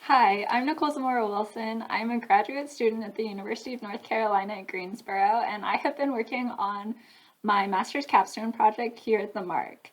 Hi, I'm Nicole Zamora-Wilson. I'm a graduate student at the University of North Carolina at Greensboro, and I have been working on my master's capstone project here at the MARC.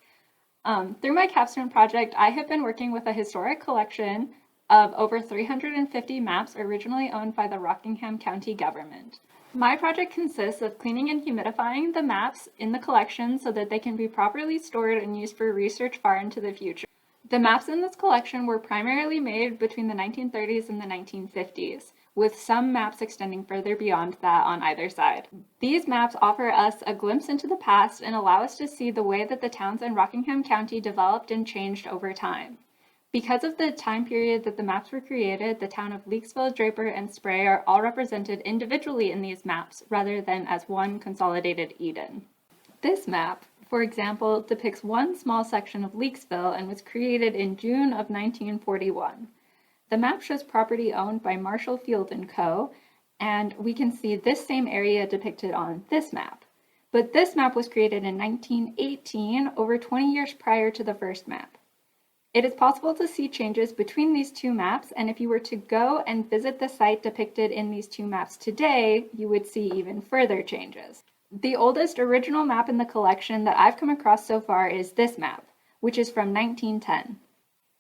Through my capstone project, I have been working with a historic collection of over 350 maps originally owned by the Rockingham County government. My project consists of cleaning and humidifying the maps in the collection so that they can be properly stored and used for research far into the future. The maps in this collection were primarily made between the 1930s and the 1950s, with some maps extending further beyond that on either side. These maps offer us a glimpse into the past and allow us to see the way that the towns in Rockingham County developed and changed over time. Because of the time period that the maps were created, the town of Leakesville, Draper, and Spray are all represented individually in these maps rather than as one consolidated Eden. This map, for example, depicts one small section of Leakesville and was created in June of 1941. The map shows property owned by Marshall Field & Co., and we can see this same area depicted on this map. But this map was created in 1918, over 20 years prior to the first map. It is possible to see changes between these two maps, and if you were to go and visit the site depicted in these two maps today, you would see even further changes. The oldest original map in the collection that I've come across so far is this map, which is from 1910.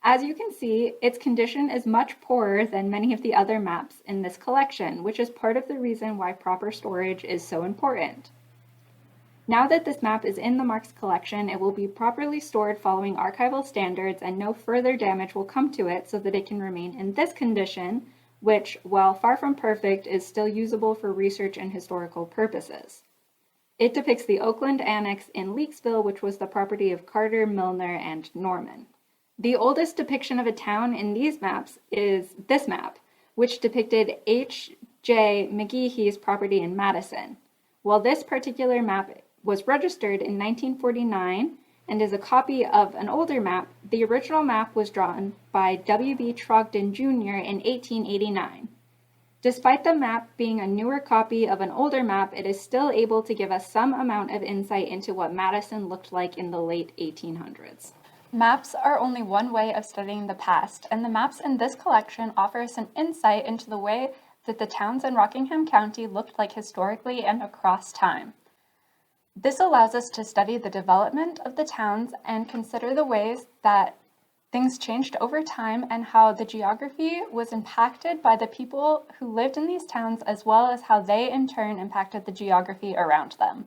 As you can see, its condition is much poorer than many of the other maps in this collection, which is part of the reason why proper storage is so important. Now that this map is in the MARC's collection, it will be properly stored following archival standards and no further damage will come to it so that it can remain in this condition, which, while far from perfect, is still usable for research and historical purposes. It depicts the Oakland Annex in Leakesville, which was the property of Carter, Milner, and Norman. The oldest depiction of a town in these maps is this map, which depicted H.J. McGeehee's property in Madison. While this particular map was registered in 1949 and is a copy of an older map, the original map was drawn by W.B. Trogdon Jr. in 1889. Despite the map being a newer copy of an older map, it is still able to give us some amount of insight into what Madison looked like in the late 1800s. Maps are only one way of studying the past, and the maps in this collection offer us an insight into the way that the towns in Rockingham County looked like historically and across time. This allows us to study the development of the towns and consider the ways that things changed over time and how the geography was impacted by the people who lived in these towns, as well as how they in turn impacted the geography around them.